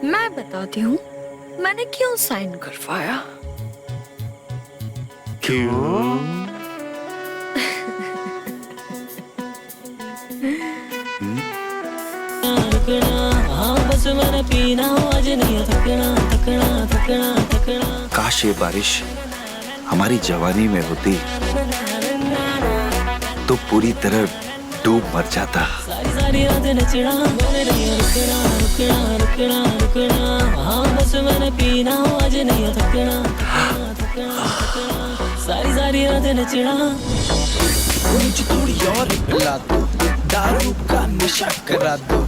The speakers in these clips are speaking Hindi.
मैं बताती हूँ मैंने क्यों साइन करवाया। क्यों? काश ये बारिश हमारी जवानी में होती तो पूरी तरह डूब मर जाता। सारी रातें नचना रुकना रुकना रुकना रुकना, हाँ बस मैंने पीना आज नहीं थकना थकना थकना थकना, सारी रातें नचना। मुझे थोड़ी और पिला दो, दारू का नशा करा दो,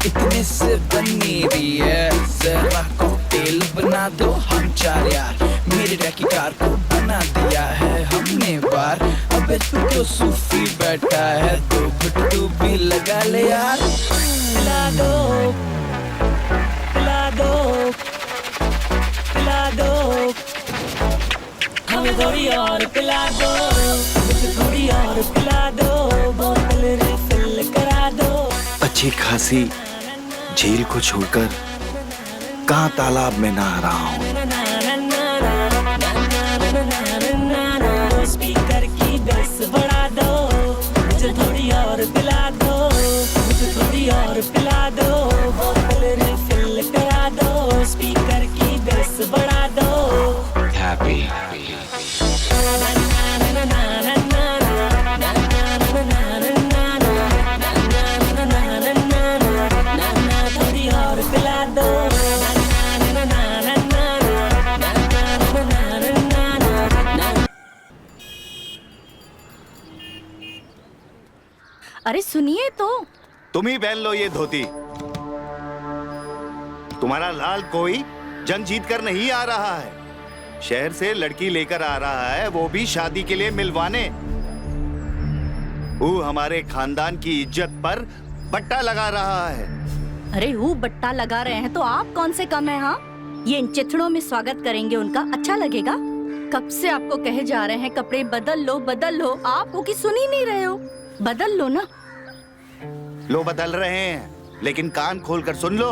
इतने से बनी रही है, जरा कॉकटेल बना दो। हम चार यार मेरे रैकी कार को बना दिया है हमने बार, अबे तू तो सूफी बैठा है, तो घुट तू भी लगा ले यार। पिला दो पिला दो पिला दो, हमें थोड़ी और पिला दो, मुझे थोड़ी और पिला दो, बोतल रिफिल करा दो। अच्छी खासी झील को छोड़कर कहाँ तालाब में नहा रहा हूँ। स्पीकर की बेस बढ़ा दो, मुझे थोड़ी और पिला दो, मुझे थोड़ी और पिला दो, बोतल रिफिल करा दो, स्पीकर की बेस बढ़ा दो। हैप्पी थोड़ी और पिला दो। अरे सुनिए तो। तुम ही पहन लो ये धोती। तुम्हारा लाल कोई जंग जीत कर नहीं आ रहा है, शहर से लड़की लेकर आ रहा है, वो भी शादी के लिए मिलवाने। वो हमारे खानदान की इज्जत पर बट्टा लगा रहा है। अरे वो बट्टा लगा रहे हैं तो आप कौन से कम है? हाँ, ये इन चिथड़ों में स्वागत करेंगे उनका, अच्छा लगेगा? कब से आपको कहे जा रहे हैं कपड़े बदल लो, आप वो की सुन ही नहीं रहे हो। बदल लो ना। लो बदल रहे हैं, लेकिन कान खोलकर सुन लो,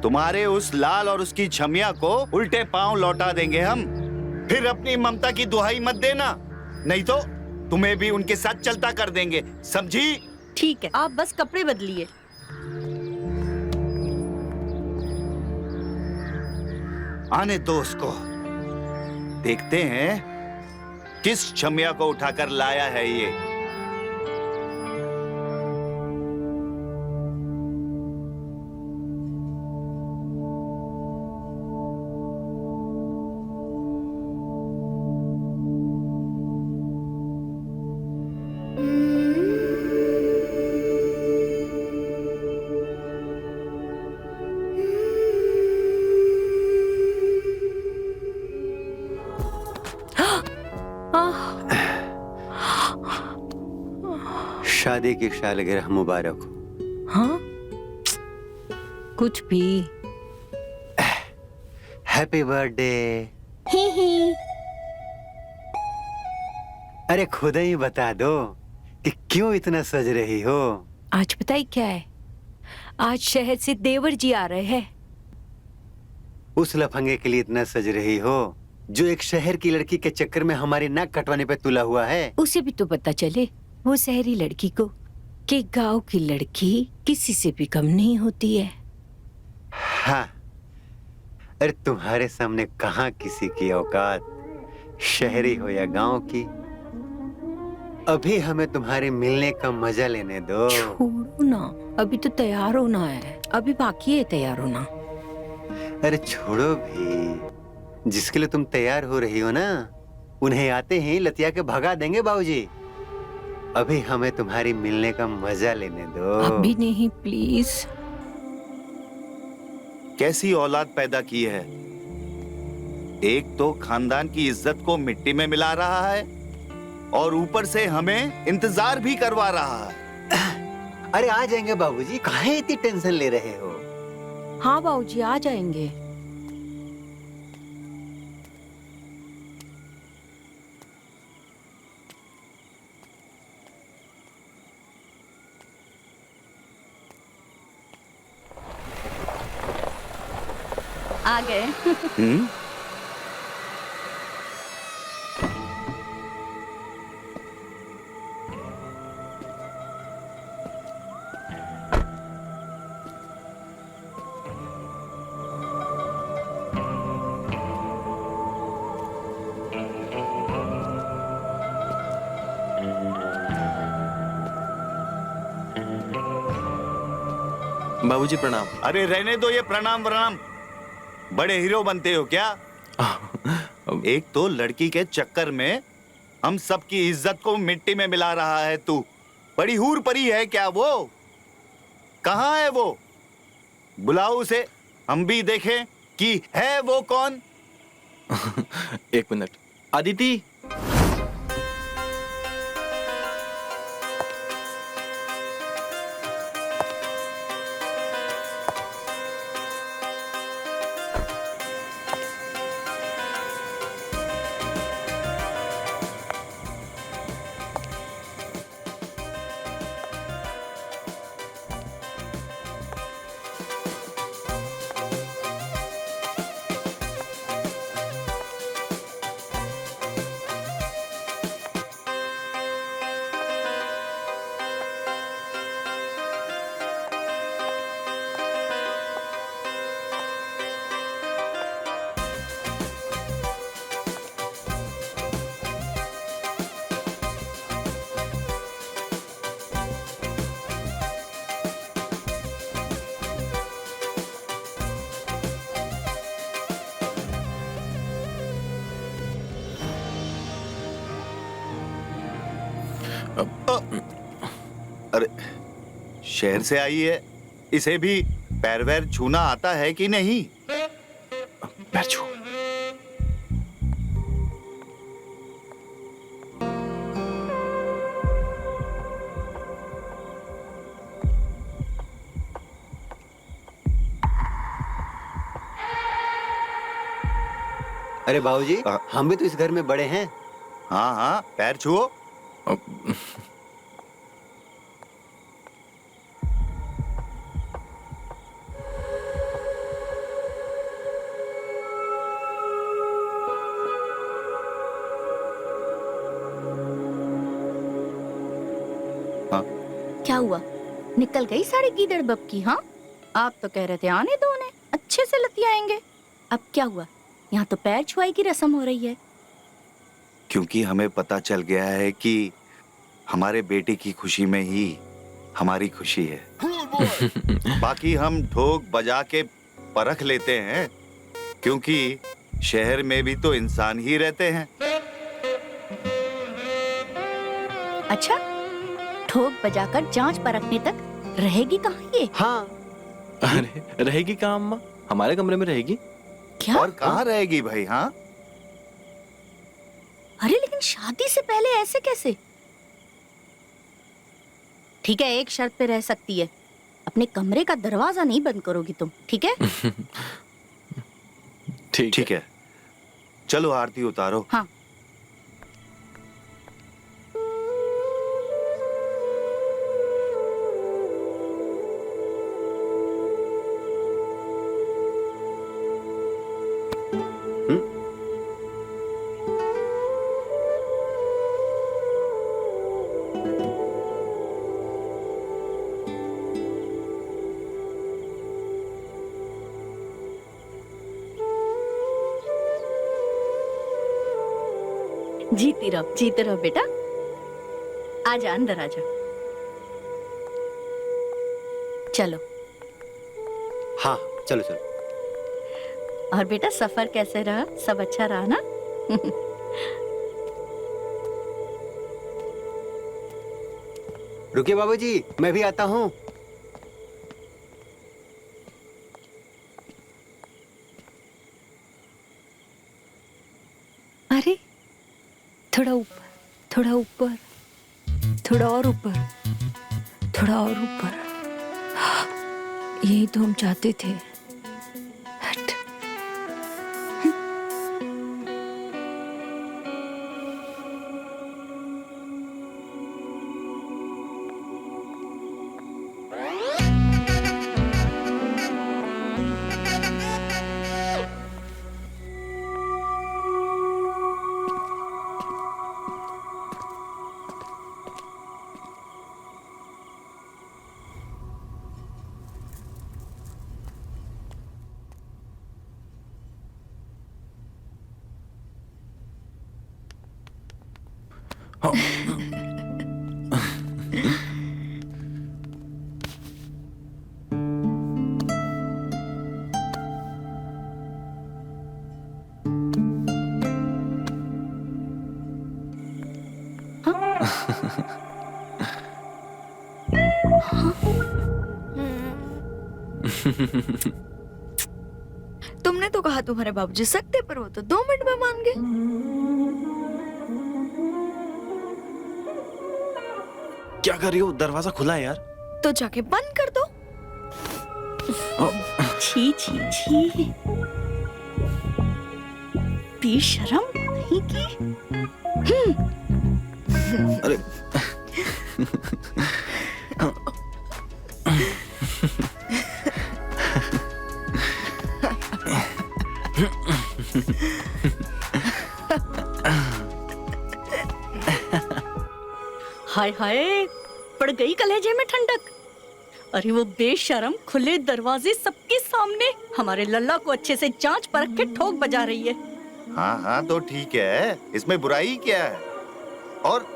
तुम्हारे उस लाल और उसकी छमिया को उल्टे पांव लौटा देंगे हम। फिर अपनी ममता की दुहाई मत देना, नहीं तो तुम्हें भी उनके साथ चलता कर देंगे, समझी? ठीक है, आप बस कपड़े बदलिए। आने दो उसको, देखते हैं किस छमिया को उठाकर लाया है ये। शादी की सालगिरह मुबारक हो। हाँ, कुछ भी। Happy birthday. ही। अरे खुद ही बता दो कि क्यों इतना सज रही हो। आज पता ही क्या है, आज शहर से देवर जी आ रहे हैं। उस लफंगे के लिए इतना सज रही हो जो एक शहर की लड़की के चक्कर में हमारी नाक कटवाने पे तुला हुआ है। उसे भी तो पता चले वो शहरी लड़की को कि गांव की लड़की किसी से भी कम नहीं होती है। हाँ, अरे तुम्हारे सामने कहाँ किसी की औकात, शहरी हो या गांव की। अभी हमें तुम्हारे मिलने का मजा लेने दो। छोड़ो ना, अभी तो तैयार होना है, अभी बाकी है तैयार होना। अरे छोड़ो भी, जिसके लिए तुम तैयार हो रही हो ना, उन्हें आते ही लतिया के भगा देंगे बाबूजी। अभी हमें तुम्हारी मिलने का मजा लेने दो। अभी नहीं प्लीज। कैसी औलाद पैदा की है, एक तो खानदान की इज्जत को मिट्टी में मिला रहा है और ऊपर से हमें इंतजार भी करवा रहा है। अरे आ जाएंगे बाबूजी, काहे इतनी टेंशन ले रहे हो? हाँ बाबूजी आ जाएंगे। आ गए। हम्म? बाबूजी प्रणाम। अरे रहने दो ये प्रणाम प्रणाम, बड़े हीरो बनते हो क्या? एक तो लड़की के चक्कर में हम सबकी इज्जत को मिट्टी में मिला रहा है तू। बड़ी हूर परी है क्या वो? कहाँ है वो? बुलाओ उसे, हम भी देखें कि है वो कौन। एक मिनट। अदिति, अरे शहर से आई है, इसे भी पैर वैर छूना आता है कि नहीं? पैर छू। अरे बाबूजी, हम भी तो इस घर में बड़े हैं। हाँ हाँ, पैर छुओ। क्या हुआ, निकल गई साड़ी गीदड़ बब की? हाँ, आप तो कह रहे थे आने दो उन्हें, अच्छे से लतियाएंगे। अब क्या हुआ? यहाँ तो पैर छुआई की रस्म हो रही है। क्योंकि हमें पता चल गया है कि हमारे बेटे की खुशी में ही हमारी खुशी है। बाकी हम ठोक बजा के परख लेते हैं, क्योंकि शहर में भी तो इंसान ही रहते हैं। अच्छा, ठोक बजाकर जांच परखने तक रहेगी कहाँ ये? हाँ। अरे रहेगी कहाँ अम्मा? हमारे कमरे में रहेगी। क्या? और कहाँ रहेगी भाई? हाँ, अरे लेकिन शादी से पहले ऐसे कैसे? ठीक है, एक शर्त पे रह सकती है, अपने कमरे का दरवाजा नहीं बंद करोगी तुम, ठीक है? ठीक है। चलो आरती उतारो। हाँ। जीते रहो बेटा। आजा, अंदर आजा। चलो। हाँ चलो चलो। और बेटा सफर कैसे रहा? सब अच्छा रहा ना? रुकिए बाबूजी, मैं भी आता हूँ। अरे थोड़ा ऊपर, थोड़ा ऊपर, थोड़ा और ऊपर, थोड़ा और ऊपर। यही तो हम चाहते थे। हट। तुमने तो कहा तुम्हारे बाबूजी सकते, पर वो तो 2 मिनट में मान गए। क्या कर रही हो? दरवाजा खुला है यार। तो जाके बंद कर दो। छी छी छी, बेशरम नहीं की। अरे हाय हाय, पड़ गई कलेजे में ठंडक। अरे वो बेशरम खुले दरवाजे सबके सामने हमारे लल्ला को अच्छे से जांच परख के ठोक बजा रही है। हाँ हाँ तो ठीक है, इसमें बुराई क्या है? और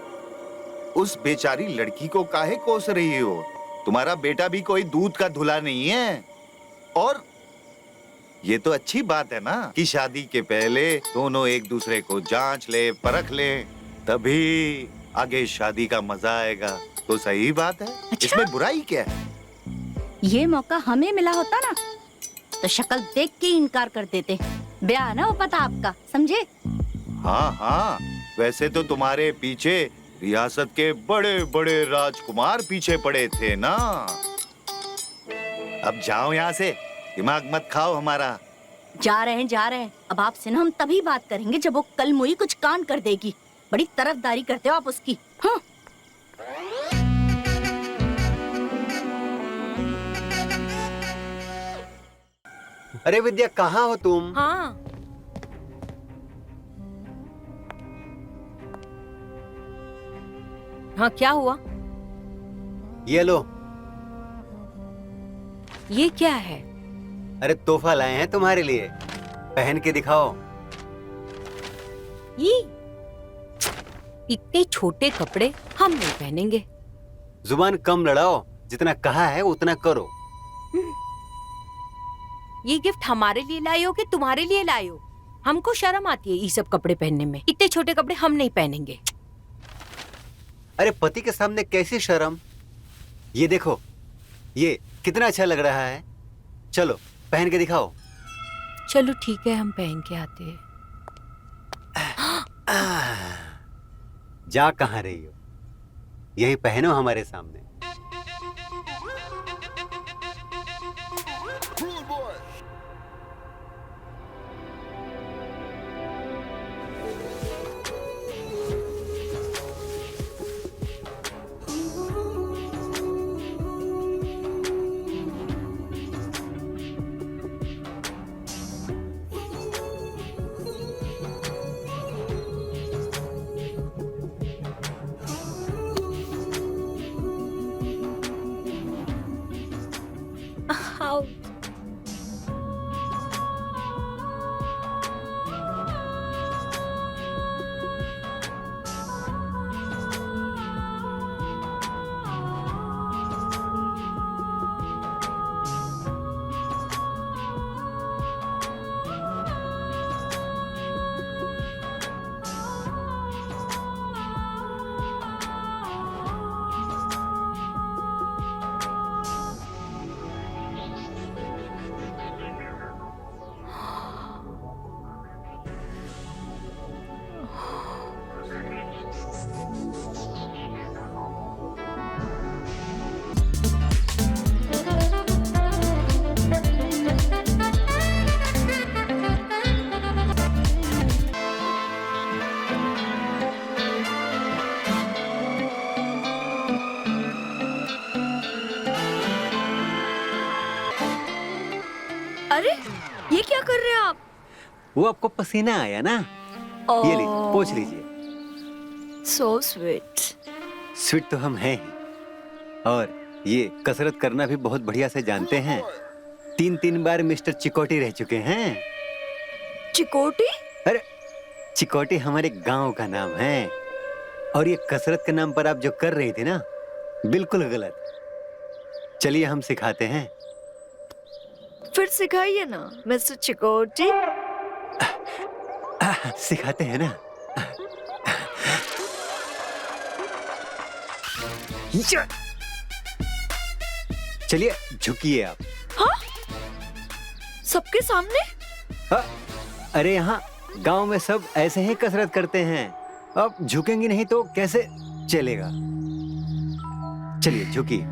उस बेचारी लड़की को काहे कोस रही हो? तुम्हारा बेटा भी कोई दूध का धुला नहीं है। और ये तो अच्छी बात है ना कि शादी के पहले दोनों एक दूसरे को जांच ले, परख ले, तभी आगे शादी का मजा आएगा। तो सही बात है। अच्छा? इसमें बुराई क्या है? ये मौका हमें मिला होता ना तो शक्ल देख के इनकार कर देते। ब्याह ना हो पता आपका, समझे? हाँ हाँ, वैसे तो तुम्हारे पीछे रियासत के बड़े बड़े राजकुमार पीछे पड़े थे ना। अब जाओ यहाँ से, दिमाग मत खाओ हमारा। जा रहे हैं। अब आपसे ना हम तभी बात करेंगे जब वो कल मुई कुछ कांड कर देगी। बड़ी तरफदारी करते हो आप उसकी। हाँ। अरे विद्या, कहाँ हो तुम? हाँ, हाँ क्या हुआ? ये लो। ये क्या है? अरे तोहफा लाए हैं तुम्हारे लिए, पहन के दिखाओ। ये इतने छोटे कपड़े हम नहीं पहनेंगे। जुबान कम लड़ाओ, जितना कहा है उतना करो। ये गिफ्ट हमारे लिए लाए हो कि तुम्हारे लिए लाए हो? हमको शर्म आती है ये सब कपड़े पहनने में। इतने छोटे कपड़े हम नहीं पहनेंगे। अरे पति के सामने कैसी शर्म। ये देखो, ये कितना अच्छा लग रहा है। चलो पहन के दिखाओ। चलो ठीक है, हम पहन के आते हैं। जा कहाँ रही हो? यही पहनो हमारे सामने। अरे ये क्या कर रहे हैं आप? वो आपको पसीना आया ना, ये लीजिए, पोंछ लीजिए। So sweet. स्वीट तो हम हैं ही, और ये कसरत करना भी बहुत बढ़िया से जानते हैं। 3 बार मिस्टर चिकोटी रह चुके हैं। चिकोटी? अरे चिकोटी हमारे गांव का नाम है। और ये कसरत के नाम पर आप जो कर रही थी ना, बिल्कुल गलत। चलिए हम सिखाते हैं। फिर सिखाइए ना मिस्टर चिकोटी। सिखाते हैं ना। चलिए झुकिए आप। सबके सामने? अरे यहाँ गांव में सब ऐसे ही कसरत करते हैं। अब झुकेंगी नहीं तो कैसे चलेगा। चलिए झुकिए।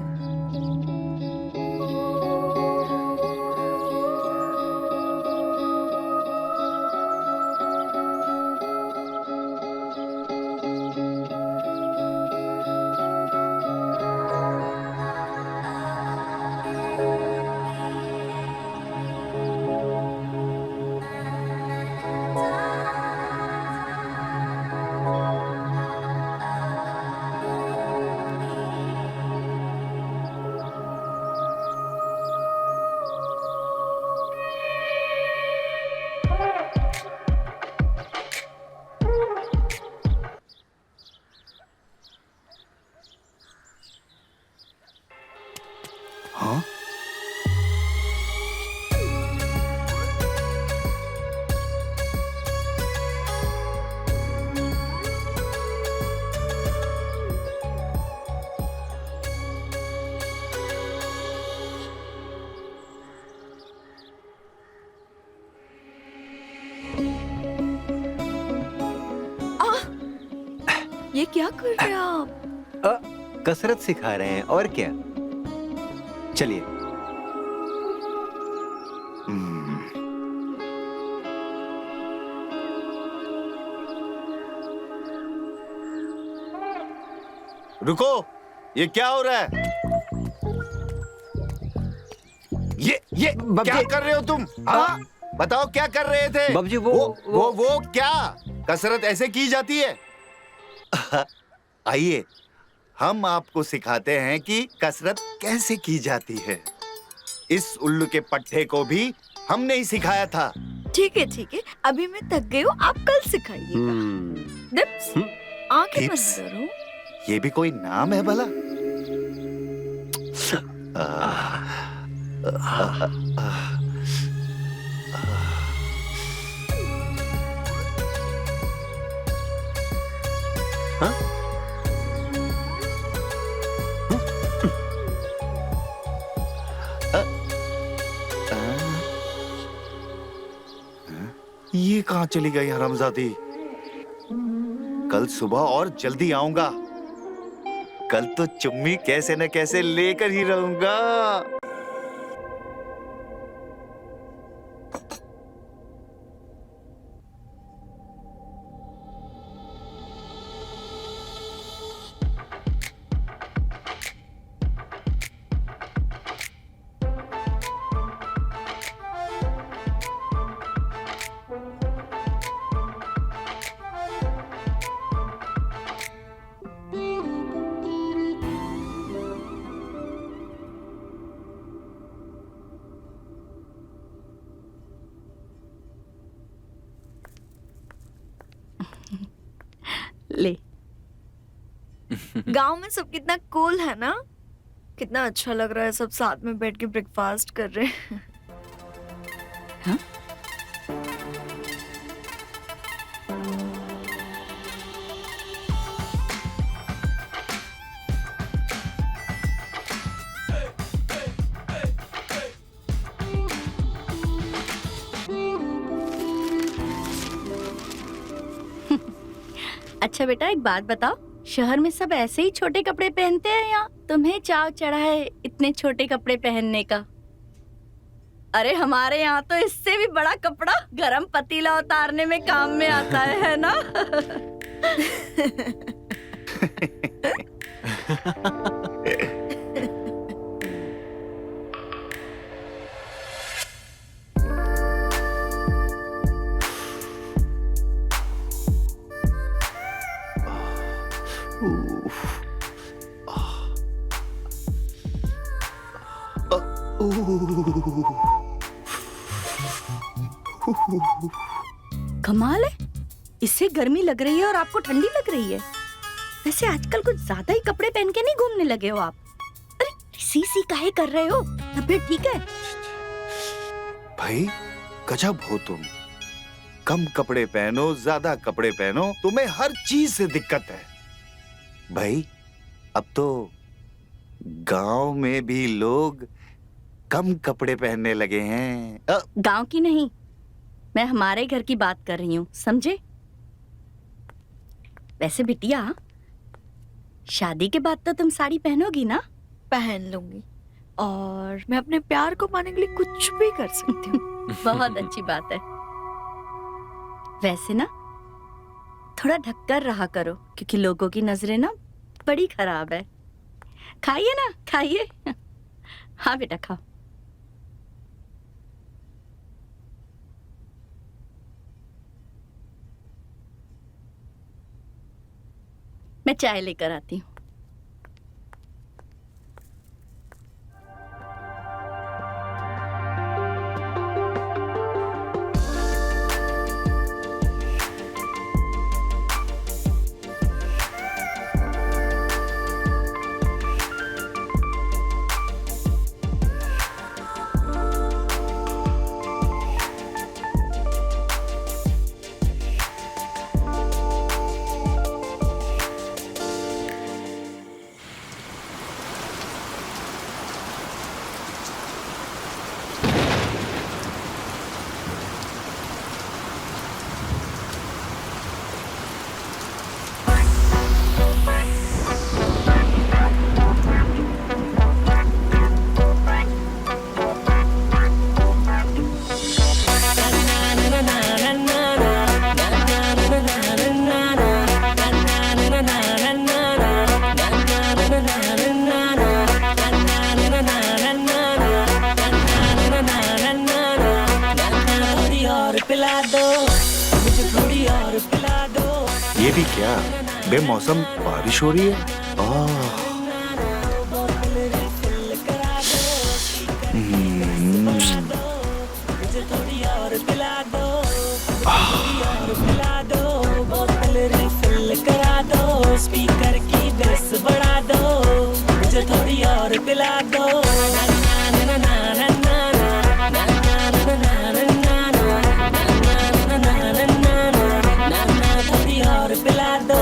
हाँ? ये क्या कर रहे हैं आप? कसरत सिखा रहे हैं और क्या। चलिए। रुको, ये क्या हो रहा है? ये क्या कर रहे हो तुम? हाँ? बताओ क्या कर रहे थे? बाबूजी वो क्या कसरत ऐसे की जाती है? आइए हम आपको सिखाते हैं कि कसरत कैसे की जाती है। इस उल्लू के पट्टे को भी हमने ही सिखाया था। ठीक है, अभी मैं थक गई हूँ, आप कल सिखाइएगा। डिप्स, आंखें बंद डिप्स? करो। ये भी कोई नाम है भला? ये कहाँ चली गई हरामजादी? कल सुबह और जल्दी आऊंगा। कल तो चुम्मी कैसे न कैसे लेकर ही रहूंगा। ले। गांव में सब कितना कूल है ना। कितना अच्छा लग रहा है, सब साथ में बैठ के ब्रेकफास्ट कर रहे हैं। हाँ? अच्छा बेटा, एक बात बताओ, शहर में सब ऐसे ही छोटे कपड़े पहनते हैं या तुम्हें चाव चढ़ा है इतने छोटे कपड़े पहनने का? अरे हमारे यहाँ तो इससे भी बड़ा कपड़ा गरम पतीला उतारने में काम में आता है ना? कमाल है, इससे गर्मी लग रही है और आपको ठंडी लग रही है। वैसे आजकल कुछ ज्यादा ही कपड़े पहन के नहीं घूमने लगे हो आप? अरे सी काहे कर रहे हो? तबीयत ठीक है? भाई गजब हो तुम। कम कपड़े पहनो, ज्यादा कपड़े पहनो, तुम्हें हर चीज से दिक्कत है। भाई अब तो गांव में भी लोग कम कपड़े पहनने लगे हैं। गांव की नहीं, मैं हमारे घर की बात कर रही हूँ, समझे? वैसे बिटिया, शादी के बाद तो तुम साड़ी पहनोगी ना? पहन लूंगी, और मैं अपने प्यार को पाने के लिए कुछ भी कर सकती हूँ। बहुत अच्छी बात है। वैसे ना थोड़ा ढककर रहा करो, क्योंकि लोगों की नजरें ना बड़ी खराब है। खाइए ना, खाइए। हाँ बेटा खाओ। मैं चाय लेकर आती हूँ। ये भी क्या, बेमौसम बारिश हो रही है। ओह स्पीकर की बेस बढ़ा दो, मुझे थोड़ी और पिला दो। थोड़ी और पिला दो।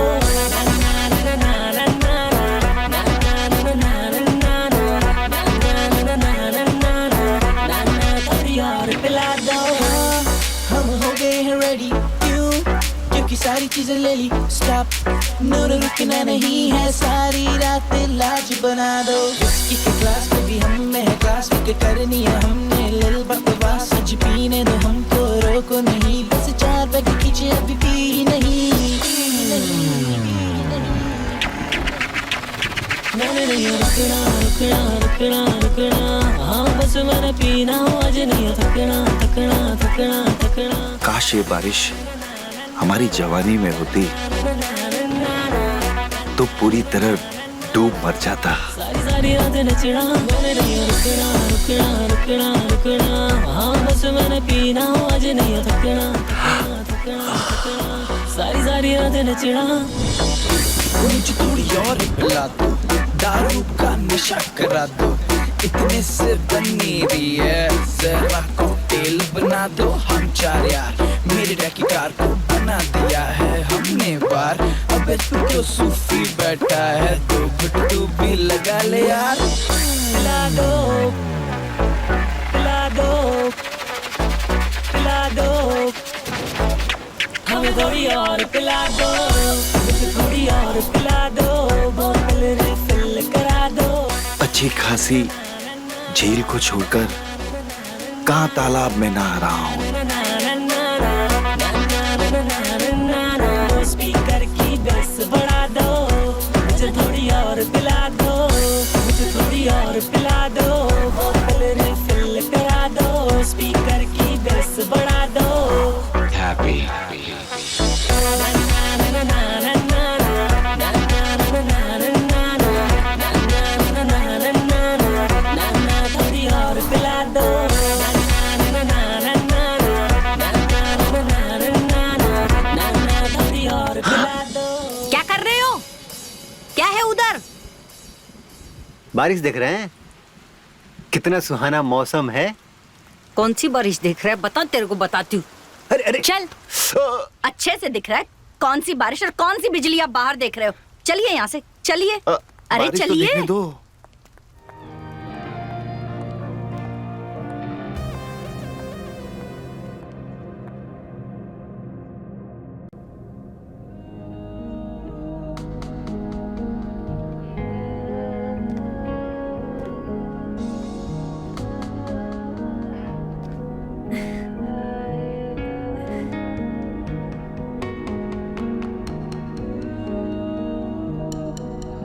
थोड़ी और पिला दो। हम हो गए हैं रेडी, क्यों? क्योंकि सारी चीजें ले ली। स्टॉप, नो रुकना नहीं है, सारी रात लाज बना दो। विस्की के ग्लास में भी हम में है क्लास, के करनी है हमने लिल बकवास। आज पीने दो हमको, रोको नहीं, बस 4 पैक खींचे अभी पी नहीं। मैंने नहीं रुकना रुकना रुकना रुकना, हाँ बस मैंने पीना, आज नहीं थकना थकना थकना थकना। काश ये बारिश हमारी जवानी में होती तो पूरी तरह डूब मर जाता। सारी सारी रात नचना, मैंने नहीं रुकना रुकना रुकना रुकना, हाँ बस मैंने पीना, आज नहीं थकना थकना थकना थकना। सारी सारी रात नचना। मुझे थोड़ी और पिला दो, दारू का नशा करा दो, इतने से बनी रही है, जरा कॉकटेल बना दो। हम 4 यार मेरे डैकी कार को बना दिया है हमने बार, अब तू तो सूफी बैठा है, 2 घुट तू भी लगा ले यार। पिला दो पिला दो पिला दो, हमें थोड़ी और पिला दो, मुझे थोड़ी और पिला दो, बोतल रिफिल करा दो। अच्छी खासी झील को छोड़कर कहाँ तालाब में नहा रहा हूँ। स्पीकर की बेस बढ़ा दो, मुझे थोड़ी और पिला दो, मुझे थोड़ी और पिला दो, बोतल रिफिल करा दो। स्पीकर की बेस बढ़ा दो। हैप्पी थोड़ी और पिला दो। क्या कर रहे हो? बारिश देख रहे हैं? कितना सुहाना मौसम है। कौन सी बारिश देख रहा है? बता, तेरे को बताती हूँ। अरे अरे चल, अच्छे से दिख रहा है कौन सी बारिश और कौन सी बिजली आप बाहर देख रहे हो। चलिए यहाँ से, चलिए। अरे बारिश तो चलिए। देखने दो।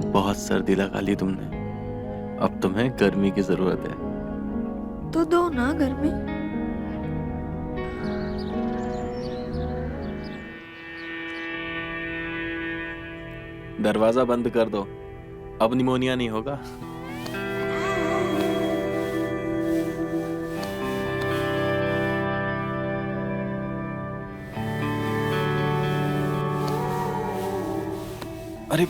बहुत सर्दी लगा ली तुमने, अब तुम्हें गर्मी की जरूरत है। तो दो ना घर में। दरवाजा बंद कर दो, अब निमोनिया नहीं होगा। अरे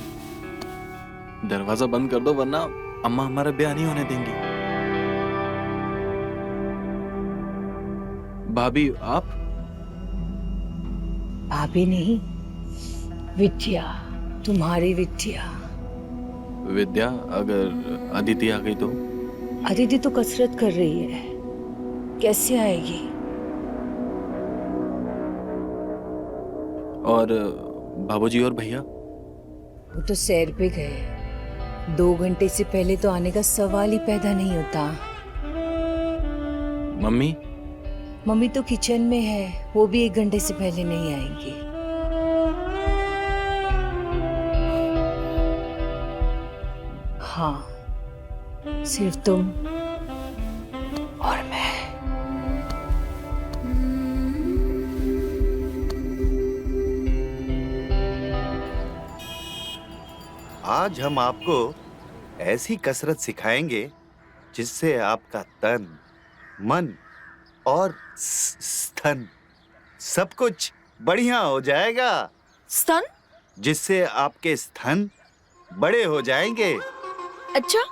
दरवाजा बंद कर दो वरना अम्मा हमारा ब्याह नहीं होने देंगी। भाभी आप? भाभी नहीं, विद्या, तुम्हारी विद्या। विद्या, अगर अदिति आ गई तो? अदिति तो कसरत कर रही है, कैसे आएगी? और बाबूजी और भैया? वो तो सैर पे गए, 2 घंटे से पहले तो आने का सवाल ही पैदा नहीं होता। मम्मी? मम्मी तो किचन में है, वो भी 1 घंटे से पहले नहीं आएंगी। हाँ, सिर्फ तुम और मैं। आज हम आपको ऐसी कसरत सिखाएंगे जिससे आपका तन, मन और स्तन सब कुछ बढ़िया हो जाएगा। स्तन? जिससे आपके स्तन बड़े हो जाएंगे। अच्छा,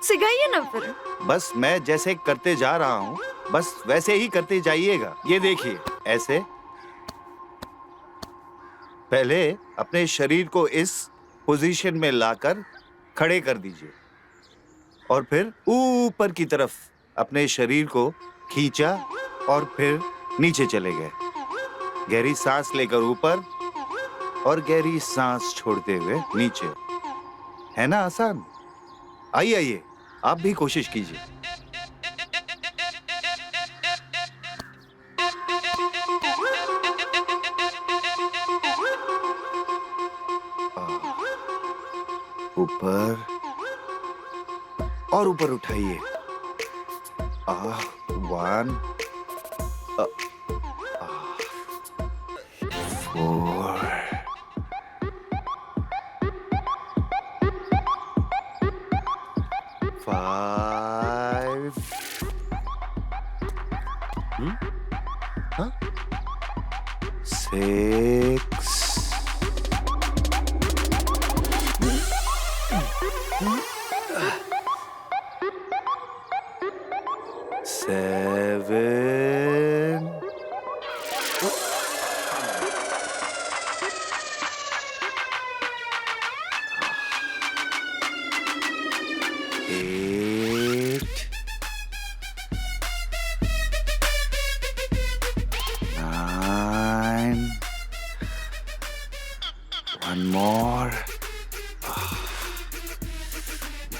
सिखाइए ना फिर। बस मैं जैसे करते जा रहा हूँ, बस वैसे ही करते जाइएगा। ये देखिए, ऐसे। पहले अपने शरीर को इस पोजीशन में लाकर खड़े कर दीजिए और फिर ऊपर की तरफ अपने शरीर को खींचा और फिर नीचे चले गए। गहरी सांस लेकर ऊपर और गहरी सांस छोड़ते हुए नीचे। है ना आसान? आइए आइए, आप भी कोशिश कीजिए। ऊपर और ऊपर उठाइए। 1 4 5 6 7 8 9 1 more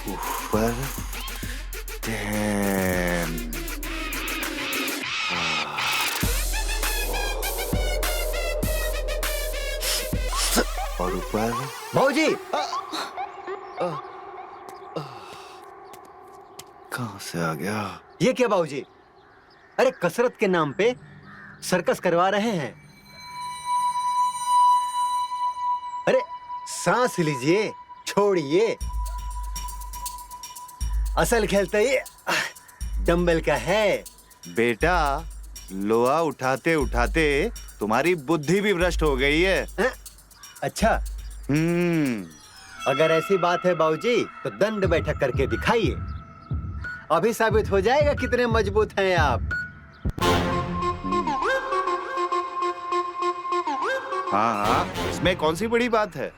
ऊपर 10 और ऊपर। भाऊजी, कहाँ से आ गया? ये क्या भाऊजी? अरे कसरत के नाम पे सर्कस करवा रहे हैं। अरे सांस लीजिए, छोड़िए। असल खेल तो ये डंबल का है। बेटा, लोहा उठाते उठाते तुम्हारी बुद्धि भी भ्रष्ट हो गई है। अच्छा, अगर ऐसी बात है बाबूजी तो दंड बैठक करके दिखाइए, अभी साबित हो जाएगा कितने मजबूत हैं आप। हाँ हाँ, इसमें कौन सी बड़ी बात है?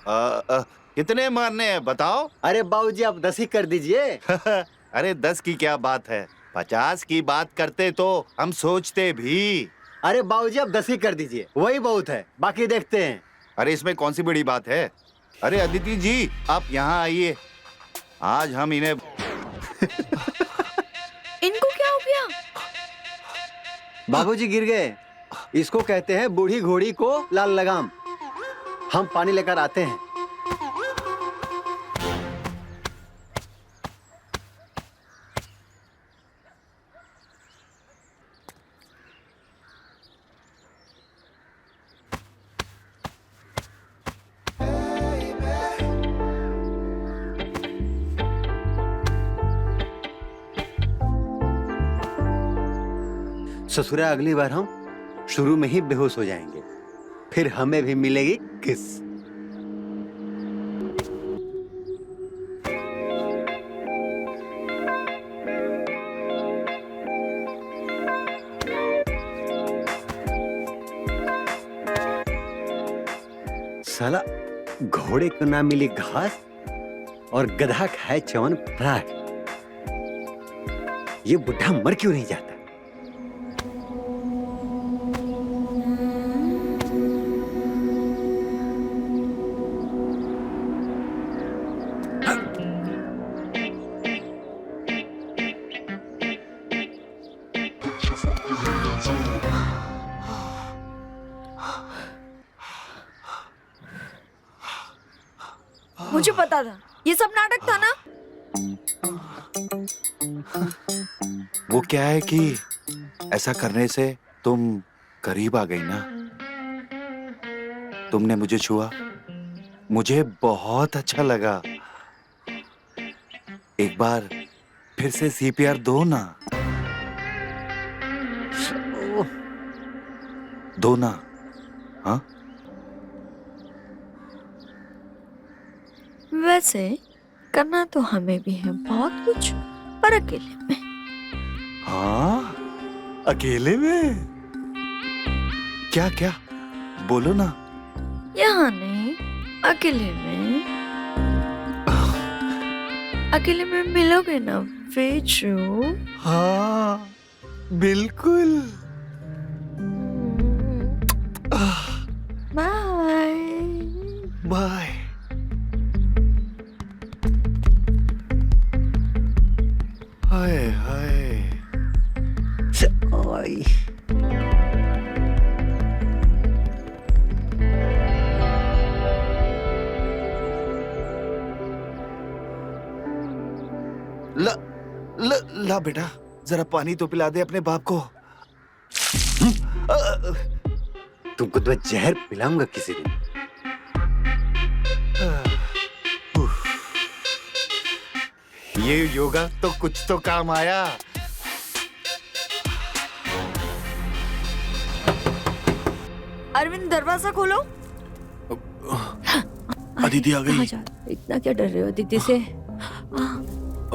कितने मारने हैं बताओ? अरे बाबूजी आप 10 ही कर दीजिए। अरे 10 की क्या बात है, 50 की बात करते तो हम सोचते भी। अरे बाबूजी आप 10 ही कर दीजिए, वही बहुत है, बाकी देखते हैं। अरे इसमें कौन सी बड़ी बात है? अरे अदिति जी आप यहाँ आइए, आज हम इन्हें इनको क्या हो गया? बाबूजी गिर गए। इसको कहते हैं बूढ़ी घोड़ी को लाल लगाम। हम पानी लेकर आते हैं। ससुरा अगली बार हम शुरू में ही बेहोश हो जाएंगे, फिर हमें भी मिलेगी किस। साला घोड़े को ना मिली घास और गधा खाए चवन प्राण। ये बुढ़ा मर क्यों नहीं जाता? मुझे पता था, ये सब नाटक था ना। वो क्या है कि ऐसा करने से तुम करीब आ गई ना। तुमने मुझे छुआ, मुझे बहुत अच्छा लगा। एक बार फिर से CPR दो ना, दो ना। हाँ वैसे करना तो हमें भी है बहुत कुछ, पर अकेले में। हाँ अकेले में क्या क्या बोलो ना। यहाँ नहीं, अकेले में। अकेले में मिलोगे ना वेजू? हाँ बिल्कुल। Bye bye. Hi hi. ओए। ला ला ला बेटा, जरा पानी तो पिला दे अपने बाप को। तुमको तो जहर पिलाऊंगा किसी दिन। ये योगा तो कुछ तो काम आया। अरविंद दरवाजा खोलो। अदिति आ कहाँ गई। जा? इतना क्या डर रहे हो अदिति से?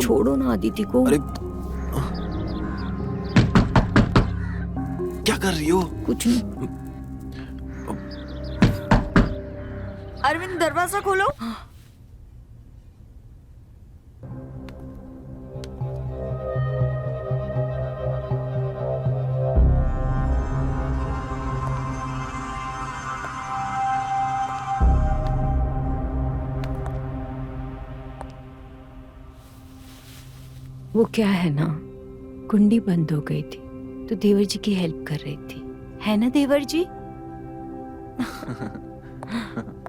छोड़ो ना अदिति को। अरे क्या कर रही हो? कुछ नहीं। अरविंद दरवाजा खोलो। वो क्या है ना, कुंडी बंद हो गई थी तो देवर जी की हेल्प कर रही थी, है ना देवर जी?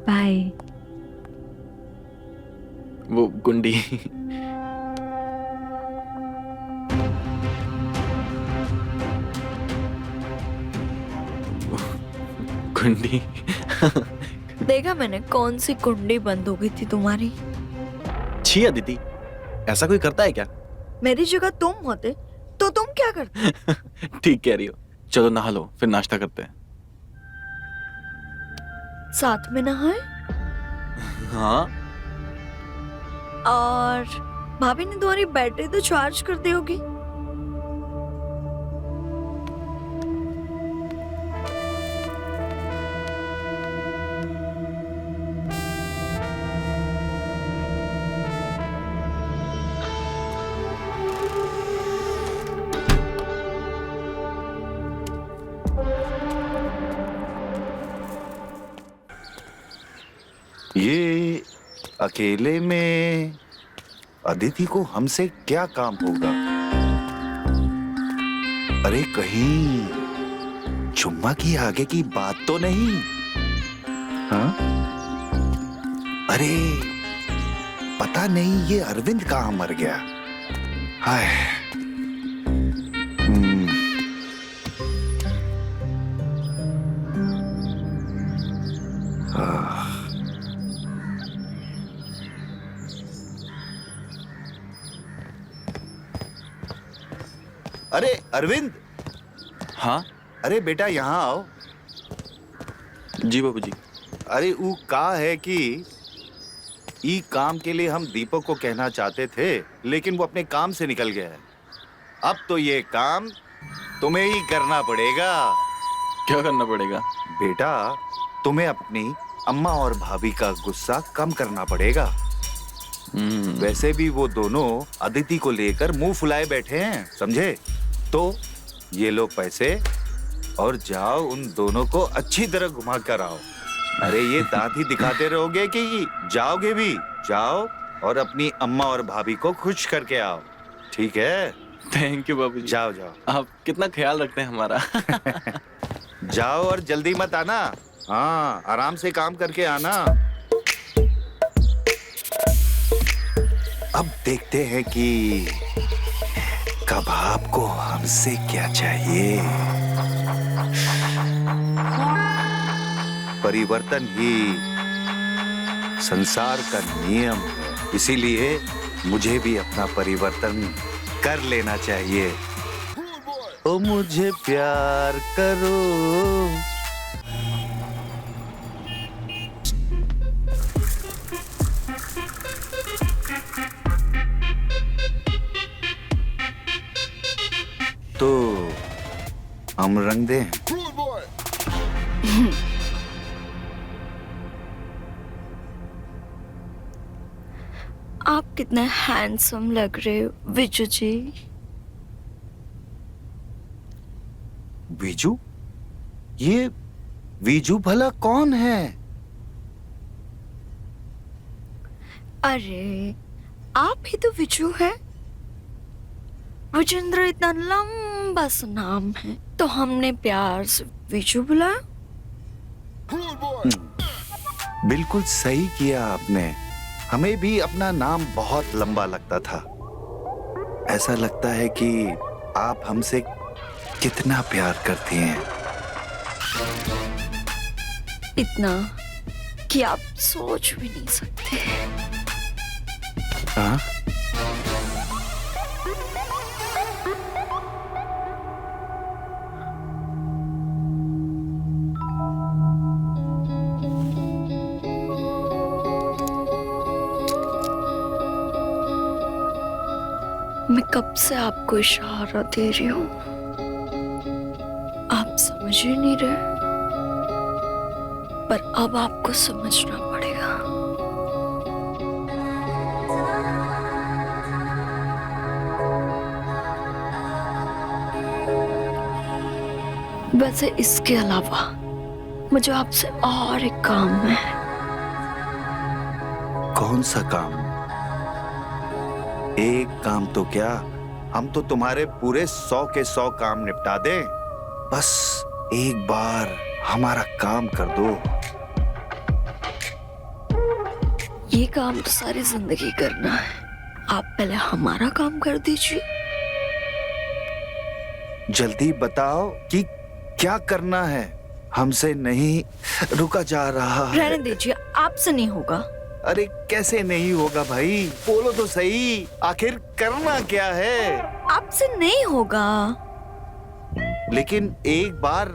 बाय। वो कुंडी। कुंडी। देखा मैंने कौन सी कुंडी बंद हो गई थी तुम्हारी। छी अदिति, ऐसा कोई करता है क्या? मेरी जगह तुम होते तो तुम क्या करते? ठीक कह रही हो। चलो नहा लो, फिर नाश्ता करते हैं। साथ में नहाए? हाँ और भाभी ने तुम्हारी बैटरी तो चार्ज कर दी होगी। ये अकेले में अदिति को हमसे क्या काम होगा? अरे कहीं चुम्मा की आगे की बात तो नहीं? हाँ? अरे पता नहीं ये अरविंद कहाँ मर गया। हाय। अरे अरविंद। हाँ अरे बेटा यहाँ आओ। जी बाबूजी। अरे वो का है कि ई काम के लिए हम दीपक को कहना चाहते थे, लेकिन वो अपने काम से निकल गया है। अब तो ये काम तुम्हें ही करना पड़ेगा। क्या करना पड़ेगा? बेटा तुम्हें अपनी अम्मा और भाभी का गुस्सा कम करना पड़ेगा। वैसे भी वो दोनों अदिति को लेकर मुंह फुलाए बैठे हैं, समझे? तो ये लो पैसे और जाओ उन दोनों को अच्छी तरह घुमा कर आओ। अरे ये दांत ही दिखाते रहोगे कि जाओगे भी? जाओ और अपनी अम्मा और भाभी को खुश करके आओ, ठीक है? थैंक यू बाबूजी। जाओ जाओ। आप कितना ख्याल रखते हैं हमारा। जाओ और जल्दी मत आना। हाँ, आराम से काम करके आना। अब देखते हैं कि कबाब को हमसे क्या चाहिए। परिवर्तन ही संसार का नियम है, इसीलिए मुझे भी अपना परिवर्तन कर लेना चाहिए। ओ मुझे प्यार करो। तो हम रंग दें। आप कितने हैंडसम लग रहे हो विजू जी। वीजू? ये वीजू भला कौन है? अरे आप ही तो विजू है। विजेंद्र इतना लंबा सा नाम है, तो हमने प्यार से विजू बुलाया। बिल्कुल सही किया आपने। हमें भी अपना नाम बहुत लंबा लगता था। ऐसा लगता है कि आप हमसे कितना प्यार करती हैं। इतना कि आप सोच भी नहीं सकते। हाँ? मैं कब से आपको इशारा दे रही हूँ, आप समझ ही नहीं रहे, पर अब आपको समझना पड़ेगा। वैसे इसके अलावा मुझे आपसे और एक काम है। कौन सा काम? एक काम तो क्या, हम तो तुम्हारे पूरे 100 के 100 काम निपटा दें। बस एक बार हमारा काम कर दो। ये काम तो सारी जिंदगी करना है, आप पहले हमारा काम कर दीजिए। जल्दी बताओ कि क्या करना है। हमसे नहीं रुका जा रहा है। रहने दीजिए, आपसे नहीं होगा। अरे कैसे नहीं होगा भाई, बोलो तो सही, आखिर करना क्या है? आपसे नहीं होगा। लेकिन एक बार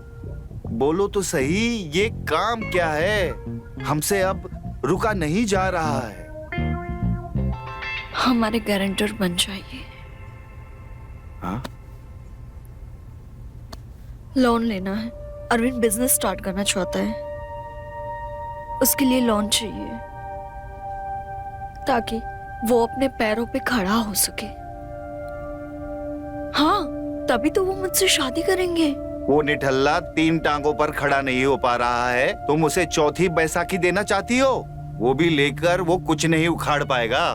बोलो तो सही, ये काम क्या है? हमसे अब रुका नहीं जा रहा है। हमारे गारंटर बन जाइए। हाँ? लोन लेना है। अरविंद बिजनेस स्टार्ट करना चाहता है, उसके लिए लोन चाहिए ताकि वो अपने पैरों पे खड़ा हो सके। हाँ, तभी तो वो मुझसे शादी करेंगे। वो निठल्ला 3 टांगों पर खड़ा नहीं हो पा रहा है, तुम उसे चौथी बैसाखी देना चाहती हो? वो भी लेकर वो कुछ नहीं उखाड़ पाएगा।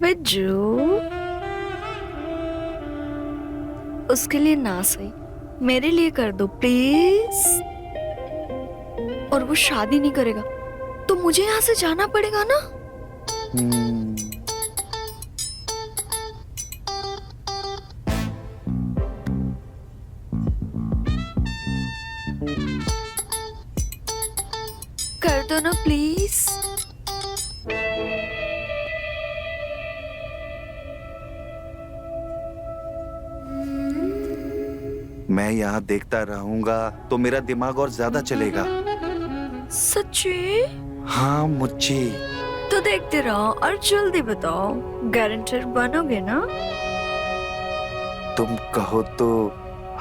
बिज्जू, उसके लिए ना सही, मेरे लिए कर दो प्लीज। और वो शादी नहीं करेगा तो मुझे यहाँ से जाना पड़ेगा ना। कर दो ना प्लीज। मैं यहाँ देखता रहूंगा तो मेरा दिमाग और ज्यादा चलेगा। सच्ची? हाँ मुच्ची। तो देखते रहो और जल्दी बताओ, गारंटर बनोगे ना? तुम कहो तो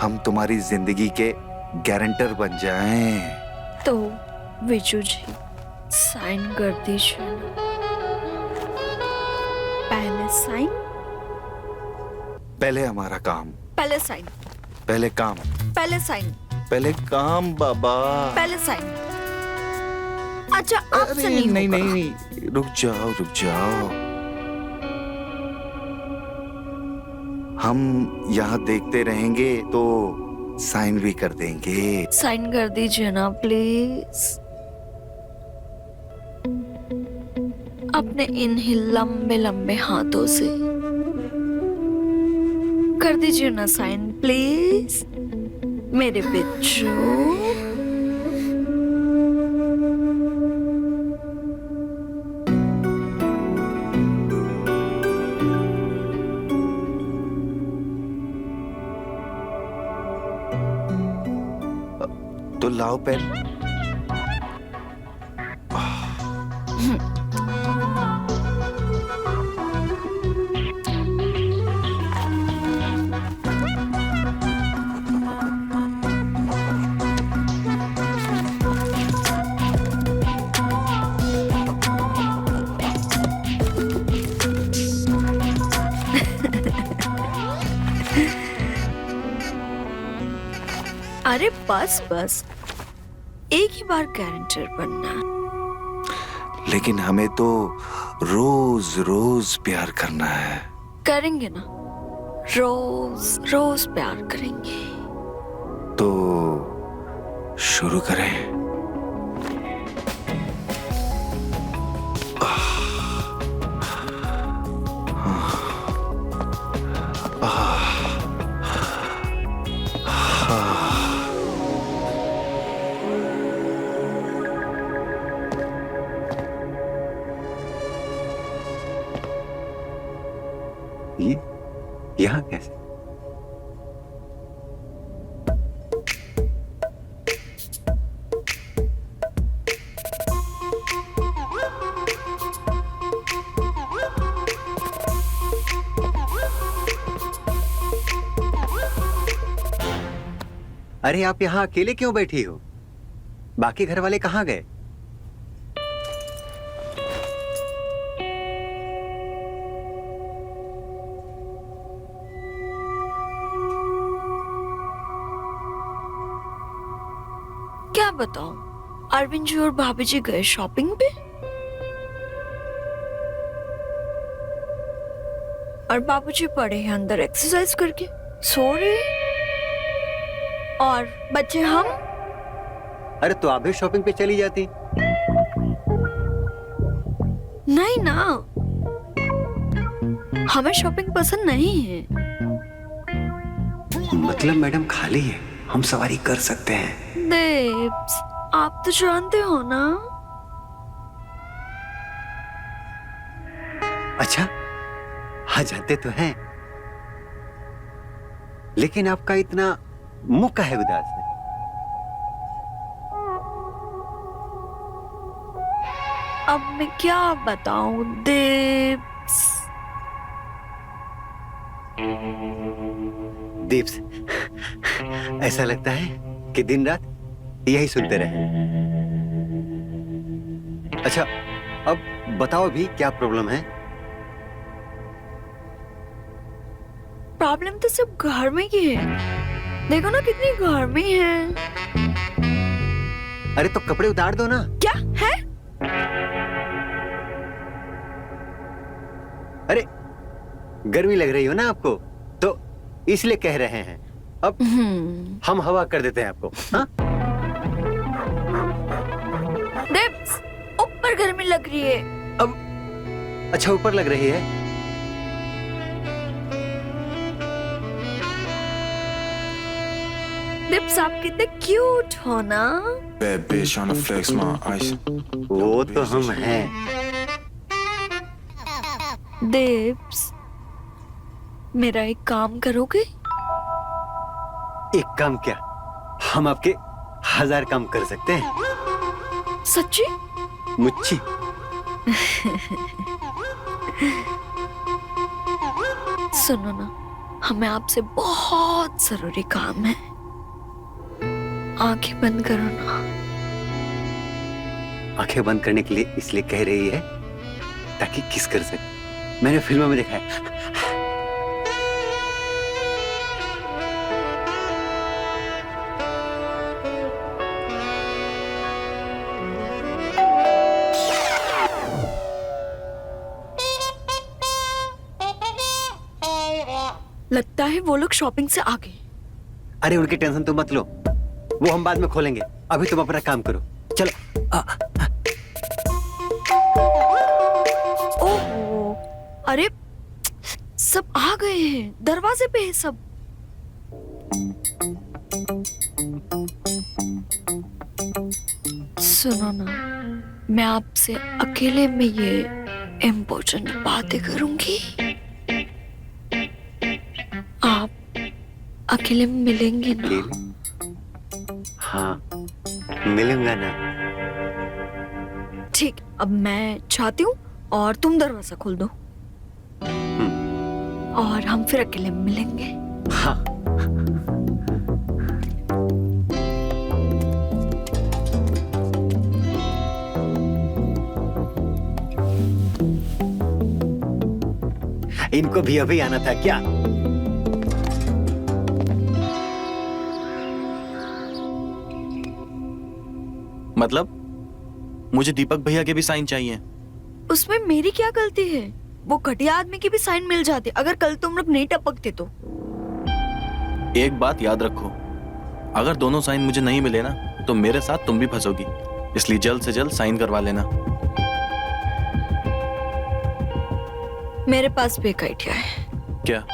हम तुम्हारी जिंदगी के गारंटर बन जाएं। तो विजू जी साइन कर दीजिए ना। पहले साइन, पहले हमारा काम, पहले साइन, पहले काम, पहले साइन, पहले काम बाबा। पहले साइन। अच्छा, आपसे अरे नहीं नहीं होगा। नहीं, रुक जाओ रुक जाओ। हम यहाँ देखते रहेंगे तो साइन भी कर देंगे। साइन कर दीजिए ना प्लीज। अपने इन ही लंबे लंबे हाथों से कर दीजिए ना साइन प्लीज, मेरे बिच्छू। तो लाओ पेन। अरे बस बस, एक ही बार गारंटर बनना। लेकिन हमें तो रोज रोज प्यार करना है। करेंगे ना, रोज रोज प्यार करेंगे। तो शुरू करें। ये यहाँ कैसे? अरे आप यहाँ अकेले क्यों बैठी हो? बाकी घर वाले कहाँ गए? क्या बताऊं, अरविंद जी और भाभी जी गए शॉपिंग पे और बाबूजी पड़े हैं अंदर एक्सरसाइज करके, सो रहे। और बच्चे हम। अरे तो आप भी शॉपिंग पे चली जाती। नहीं ना, हमें शॉपिंग पसंद नहीं है। मतलब मैडम खाली है, हम सवारी कर सकते हैं। देव्स, आप तो जानते हो ना। अच्छा, हाँ जानते तो हैं, लेकिन आपका इतना मुंह का है उदास है? अब मैं क्या बताऊं दीप्स? दीप्स, ऐसा लगता है कि दिन रात यही सुनते रहे। अच्छा, अब बताओ भी क्या प्रॉब्लम है? प्रॉब्लम तो सब घर में ही है। देखो ना कितनी गर्मी है। अरे तो कपड़े उतार दो ना। क्या है? अरे गर्मी लग रही हो ना आपको, तो इसलिए कह रहे हैं। अब हम हवा कर देते हैं आपको। हाँ? दीप्स, ऊपर गर्मी लग रही है। अब अच्छा ऊपर लग रही है। दीप्स, आप कितने क्यूट हो ना। Bad bitch tryna flex my ice. वो तो हम हैं। दीप्स, मेरा एक काम करोगे? एक काम क्या, हम आपके 1000 काम कर सकते हैं। सच्ची? मुच्ची। सुनो ना, हमें आपसे बहुत जरूरी काम है। आंखें बंद करो ना। आंखें बंद करने के लिए इसलिए कह रही है ताकि किस कर सके। मैंने फिल्मों में देखा है। लगता है वो लोग शॉपिंग से आ गए। अरे उनकी टेंशन तुम मत लो, वो हम बाद में खोलेंगे। अभी तुम अपना काम करो, चलो। ओह, अरे सब आ गए हैं, दरवाजे पे है सब। सुनो ना, मैं आपसे अकेले में ये इम्पोर्टेंट बातें करूंगी। आप अकेले में मिलेंगे ना? हाँ, मिलूंगा ना। ठीक, अब मैं चाहती हूँ और तुम दरवाजा खोल दो और हम फिर अकेले में मिलेंगे। हाँ। इनको भी अभी आना था क्या? मतलब मुझे दीपक भैया के भी साइन चाहिए। उसमें मेरी क्या गलती है? वो घटिया आदमी की भी साइन मिल जाती अगर कल तुम लोग नहीं टपकते तो। एक बात याद रखो, अगर दोनों साइन मुझे नहीं मिले ना तो मेरे साथ तुम भी फंसोगी, इसलिए जल्द से जल्द साइन करवा लेना। मेरे पास भी एक आइडिया है। क्या?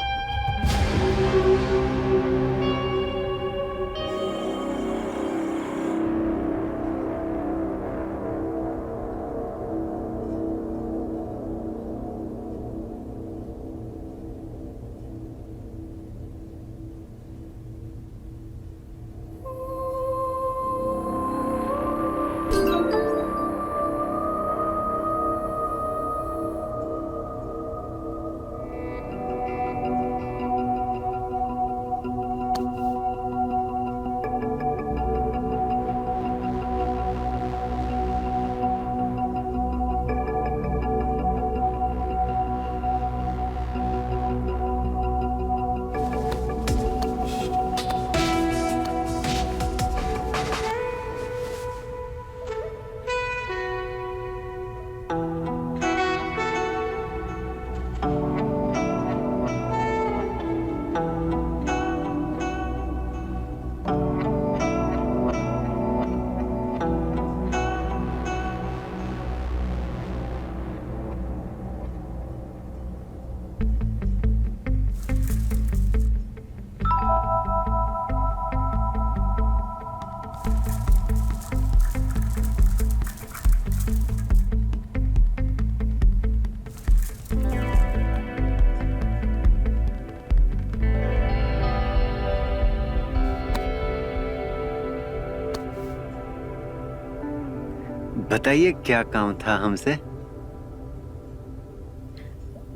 बताइए क्या काम था हमसे?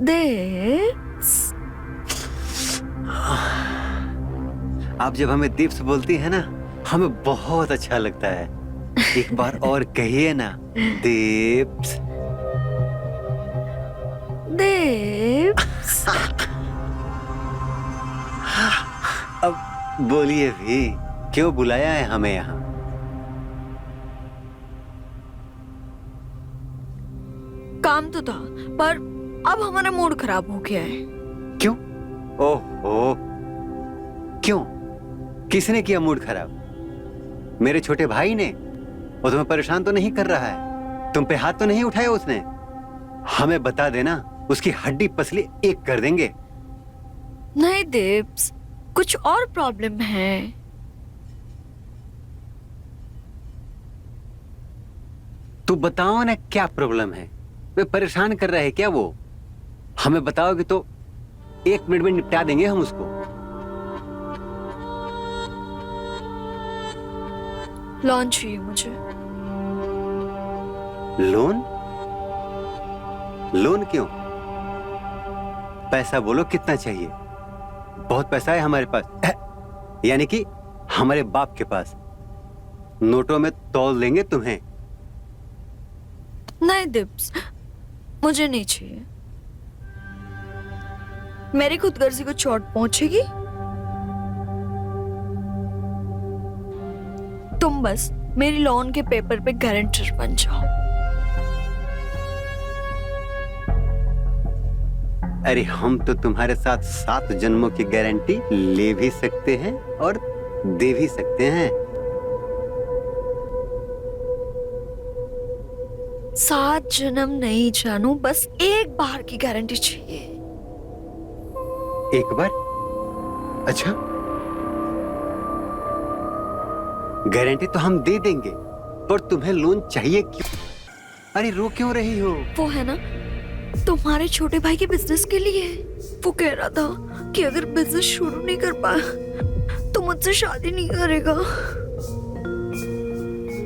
दिप्स, आप जब हमें दीप्स बोलती है ना, हमें बहुत अच्छा लगता है। एक बार और कहिए ना, दीप्स। दिप्स। अब बोलिए भी, क्यों बुलाया है हमें यहाँ? काम तो था, पर अब हमारा मूड खराब हो गया है। क्यों? ओहो, क्यों? किसने किया मूड खराब? मेरे छोटे भाई ने? वो तुम्हें परेशान तो नहीं कर रहा है? तुम पे हाथ तो नहीं उठाया उसने? हमें बता देना, उसकी हड्डी पसली एक कर देंगे। नहीं दिप्स, कुछ और प्रॉब्लम है। तू बताओ ना क्या प्रॉब्लम है? वे परेशान कर रहे हैं क्या वो? हमें बताओगे तो 1 मिनट में निपटा देंगे हम उसको। लोन चाहिए मुझे। लोन? लोन क्यों? पैसा बोलो कितना चाहिए? बहुत पैसा है हमारे पास, यानी कि हमारे बाप के पास। नोटों में तौल देंगे तुम्हें। नहीं दिप्स, मुझे नहीं चाहिए। मेरी खुदगर्जी को चोट पहुंचेगी। तुम बस मेरी लोन के पेपर पे गारंटर बन जाओ। अरे हम तो तुम्हारे साथ 7 जन्मों की गारंटी ले भी सकते हैं और दे भी सकते हैं। 7 जन्म नहीं जानू, बस एक बार की गारंटी चाहिए। एक बार? अच्छा, गारंटी तो हम दे देंगे, पर तुम्हें लोन चाहिए क्यों? अरे रो क्यों रही हो? वो है ना, तुम्हारे छोटे भाई के बिजनेस के लिए। वो कह रहा था कि अगर बिजनेस शुरू नहीं कर पाया तो मुझसे शादी नहीं करेगा,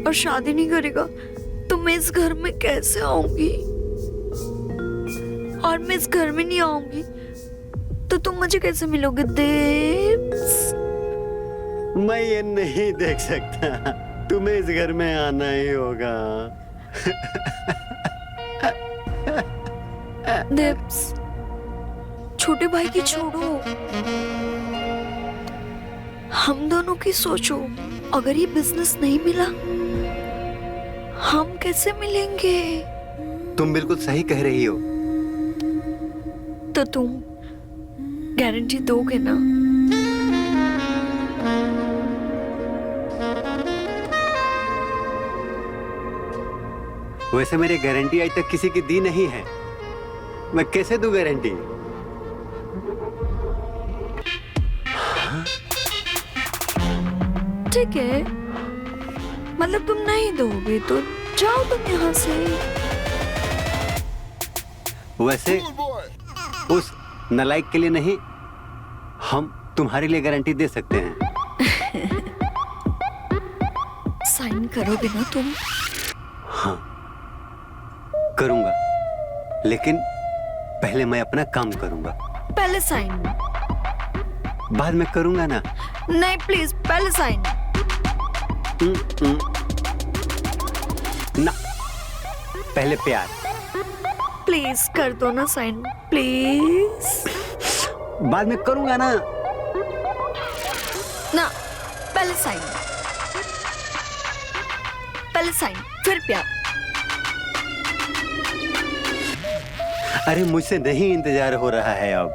और शादी नहीं करेगा तो मैं इस घर में कैसे आऊंगी? और मैं इस घर में नहीं आऊंगी तो तुम मुझे कैसे मिलोगे दिप्स? मैं ये नहीं देख सकता, तुम्हें इस घर में आना ही होगा। दिप्स, छोटे भाई की छोड़ो, हम दोनों की सोचो। अगर ये बिजनेस नहीं मिला, हम कैसे मिलेंगे? तुम बिल्कुल सही कह रही हो। तो तुम गारंटी दोगे ना? वैसे मेरी गारंटी आज तक किसी की दी नहीं है, मैं कैसे दूं गारंटी? ठीक है, मतलब तुम नहीं दोगे तो जाओ तुम यहाँ से। वैसे उस नालायक के लिए नहीं, हम तुम्हारे लिए गारंटी दे सकते हैं। साइन करोगे ना तुम? हाँ, करूंगा, लेकिन पहले मैं अपना काम करूंगा। पहले साइन। बाद में करूंगा ना। नहीं प्लीज, पहले साइन। ना, पहले प्यार। प्लीज कर दो ना साइन, प्लीज। बाद में करूंगा ना। ना, पहले साइन। पहले साइन फिर प्यार। अरे मुझसे नहीं इंतजार हो रहा है अब।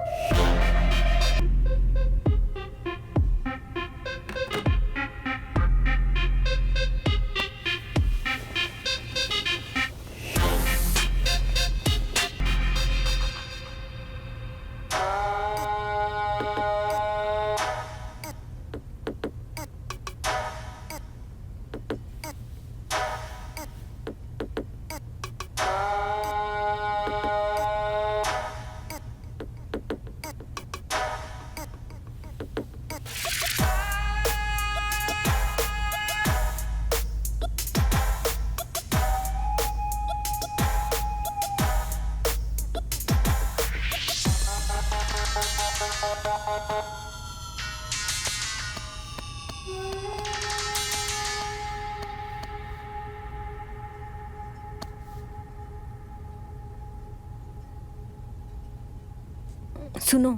सुनो,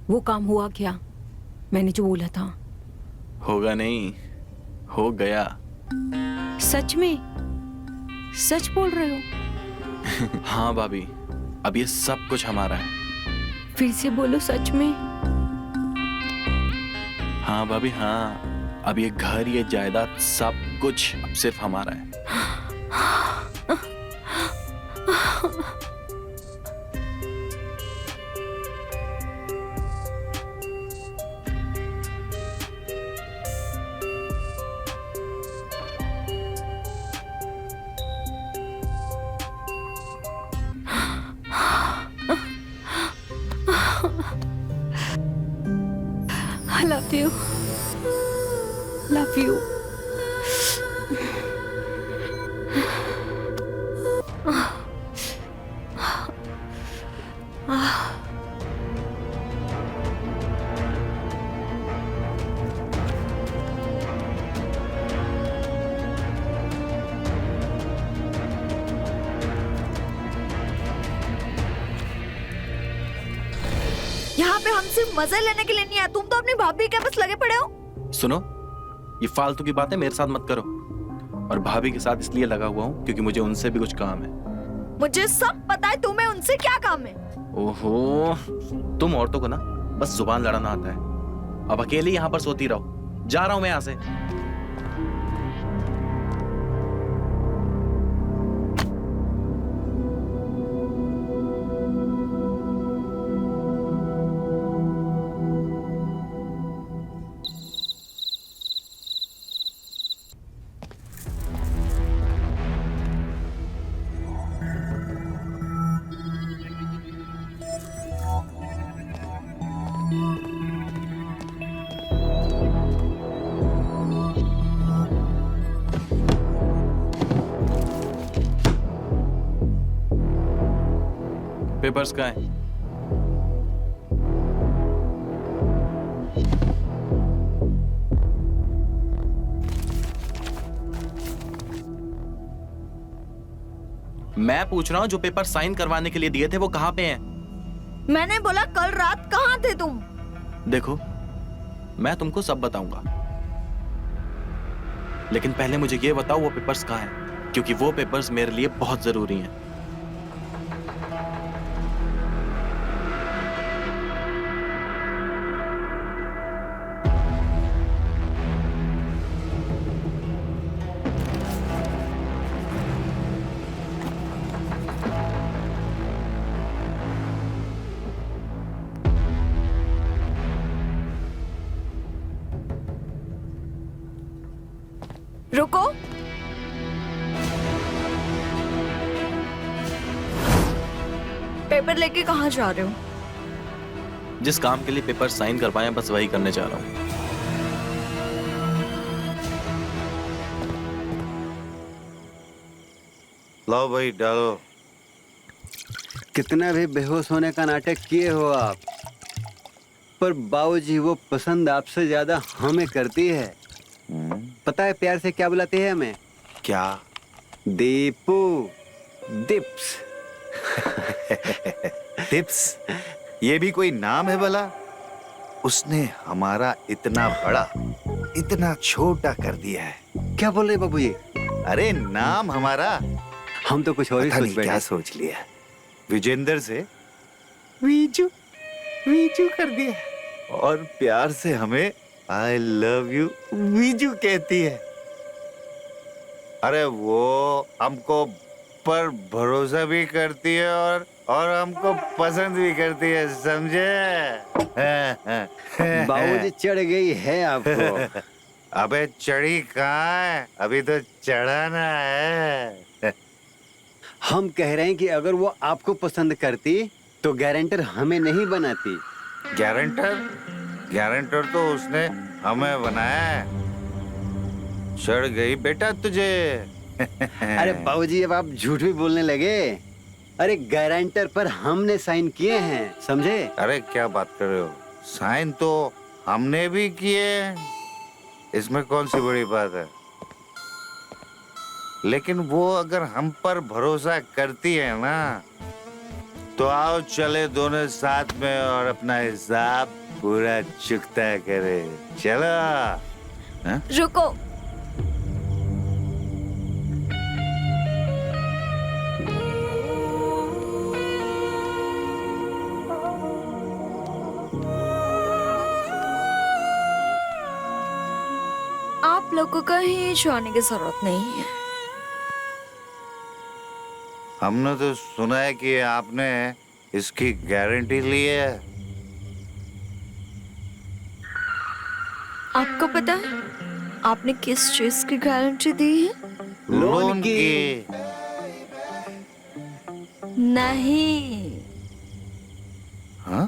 वो काम हुआ क्या? मैंने जो बोला था। होगा नहीं, हो गया। सच में? सच बोल रहे हो? हाँ भाभी, अब ये सब कुछ हमारा है। फिर से बोलो, सच में? हाँ भाभी हाँ, अब ये घर, ये जायदाद, सब कुछ अब सिर्फ हमारा है। I love you. Love you. यहाँ पे हम सिर्फ मजे लेने के लिए नहीं आए, तुम तो अपनी भाभी के बस लगे पड़े हो। सुनो, ये फालतू की बातें मेरे साथ मत करो। और भाभी के साथ इसलिए लगा हुआ हूँ क्योंकि मुझे उनसे भी कुछ काम है। मुझे सब पता है, तुम्हें उनसे क्या काम है। ओहो, तुम औरतों को ना बस जुबान लड़ाना आता है। अब अकेले यहाँ पर सोती रहो, जा रहा हूँ मैं यहाँ से। पेपर्स का है? मैं पूछ रहा हूँ, जो पेपर साइन करवाने के लिए दिए थे वो कहाँ पे हैं? मैंने बोला कल रात कहाँ थे तुम? देखो, मैं तुमको सब बताऊंगा, लेकिन पहले मुझे ये बताओ वो पेपर्स कहाँ हैं, क्योंकि वो पेपर्स मेरे लिए बहुत जरूरी हैं। रुको, पेपर लेके कहाँ जा रहे हो? जिस काम के लिए पेपर साइन करवाए बस वही करने जा रहा हूँ। लो भाई डालो। कितना भी बेहोश होने का नाटक किए हो आप, पर बाबूजी वो पसंद आपसे ज्यादा हमें करती है। पता है प्यार से क्या बुलाते हैं हमें? क्या? दीपू, दिप्स। टिप्स? ये भी कोई नाम है भला? उसने हमारा इतना बड़ा, इतना छोटा कर दिया है। क्या बोल रहे बाबूजी? अरे नाम हमारा, हम तो कुछ और ही पता सोच नहीं बैठे। क्या सोच लिया। विजेंदर से वीजू, वीजू कर दिया, और प्यार से हमें आई लव यू वीजू कहती है। अरे वो हमको पर भरोसा भी करती है और हमको पसंद भी करती है, समझे? बाबूजी चढ़ गई है आपको। अबे चढ़ी कहाँ है, अभी तो चढ़ाना है। हम कह रहे हैं कि अगर वो आपको पसंद करती तो गारंटर हमें नहीं बनाती। गारंटर? गारंटर तो उसने हमें बनाया है। चढ़ गई बेटा तुझे। अरे बाबूजी अब आप झूठ भी बोलने लगे। अरे गारंटर पर हमने साइन किए हैं, समझे? अरे क्या बात कर रहे हो? साइन तो हमने भी किए, इसमें कौन सी बड़ी बात है? लेकिन वो अगर हम पर भरोसा करती है ना, तो आओ चले दोनों साथ में और अपना हिसाब पूरा चुकता करे। चलो। हाँ? रुको। आप लोगों को कहीं जाने की जरूरत नहीं है। हमने तो सुना है कि आपने इसकी गारंटी ली है। आपको पता है आपने किस चीज की गारंटी दी है? लोन की। नहीं। हाँ?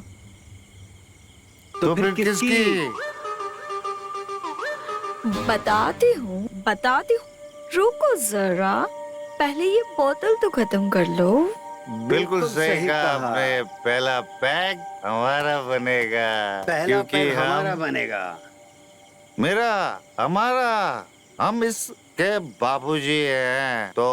तो फिर किसकी? बताती हूँ। रुको जरा, पहले ये बोतल तो खत्म कर लो। बिल्कुल सही कहा आपने। पहला पैक हमारा बनेगा। पहला पैक हमारा बनेगा। मेरा, हमारा, हम इसके बाबूजी हैं तो।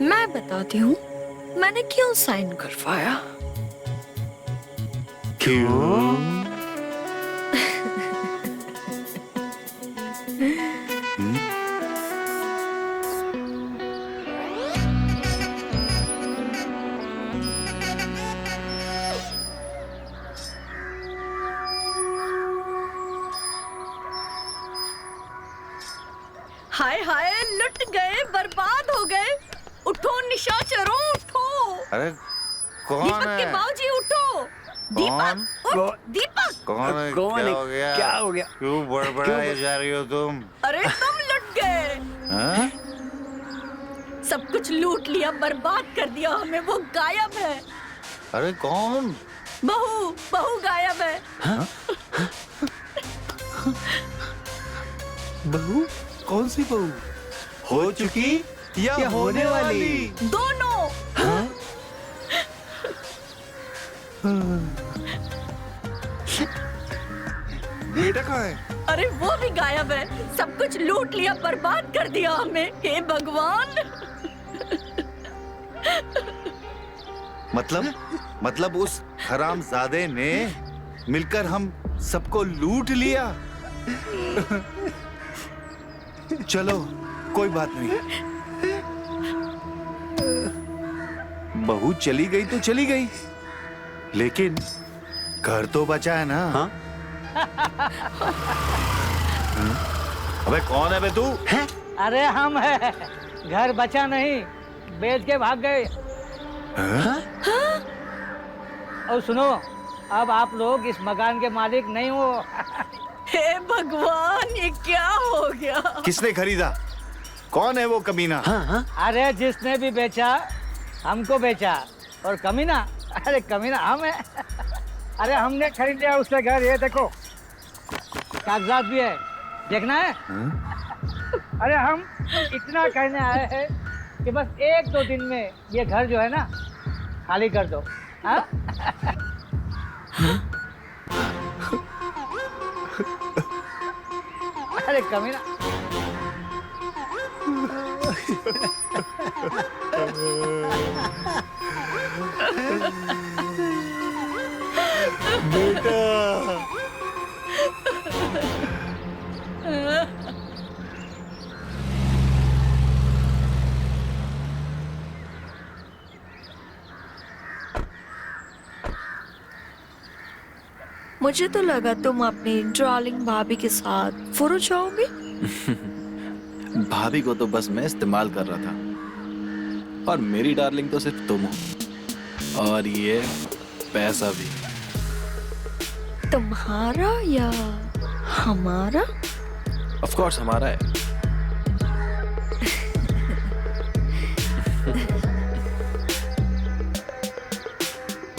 मैं बताती हूँ मैंने क्यों साइन करवाया। क्यों? हाय हाय, लुट गए, बर्बाद हो गए। उठो निशाचरों, उठो। अरे कौन दीपक है? के बाबूजी उठो। दीपक, उठ, दीपक। कौन है? कौन क्या है? हो गया? क्या हो गया? क्यों बड़बड़ाए जा रही हो तुम? अरे तुम लुट गए। हाँ? सब कुछ लूट लिया, बर्बाद कर दिया हमें। वो गायब है। अरे कौन? बहू गायब है। बहू? कौन सी बहू? हो चुकी या होने वाली? दोनों। बेटा कहाँ है? अरे वो भी गायब है। सब कुछ लूट लिया, बर्बाद कर दिया हमें। हे भगवान। मतलब उस हरामजादे ने मिलकर हम सबको लूट लिया। चलो कोई बात नहीं, बहू चली गई तो चली गई, लेकिन घर तो बचा है ना। हाँ? अबे कौन है बे तू? अरे हम है, घर बचा नहीं, बेच के भाग गए। और सुनो, अब आप लोग इस मकान के मालिक नहीं हो। हे भगवान, ये क्या हो गया? किसने खरीदा? कौन है वो कमीना? अरे जिसने भी बेचा हमको बेचा, और कमीना, अरे कमीना हम है। अरे हमने खरीद लिया उससे घर। ये देखो कागजात भी है, देखना है। अरे हम इतना कहने आए हैं कि बस 1-2 दिन में ये घर जो है ना खाली कर दो। हाँ? अरे कमीना। मुझे तो लगा तुम अपनी डार्लिंग भाभी के साथ फुरो जाओगे। भाभी को तो बस मैं इस्तेमाल कर रहा था। और मेरी डार्लिंग तो सिर्फ तुम हो, और ये पैसा भी। तुम्हारा या हमारा? ऑफ कोर्स हमारा है।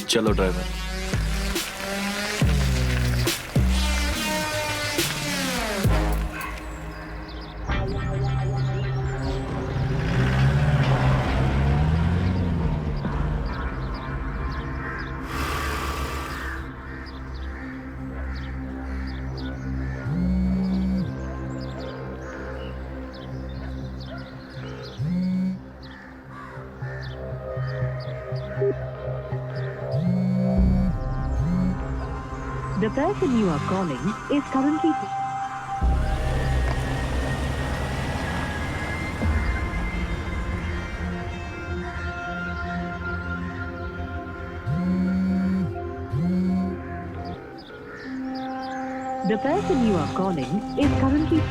चलो driver. The person you are calling is currently... The person you are calling is currently...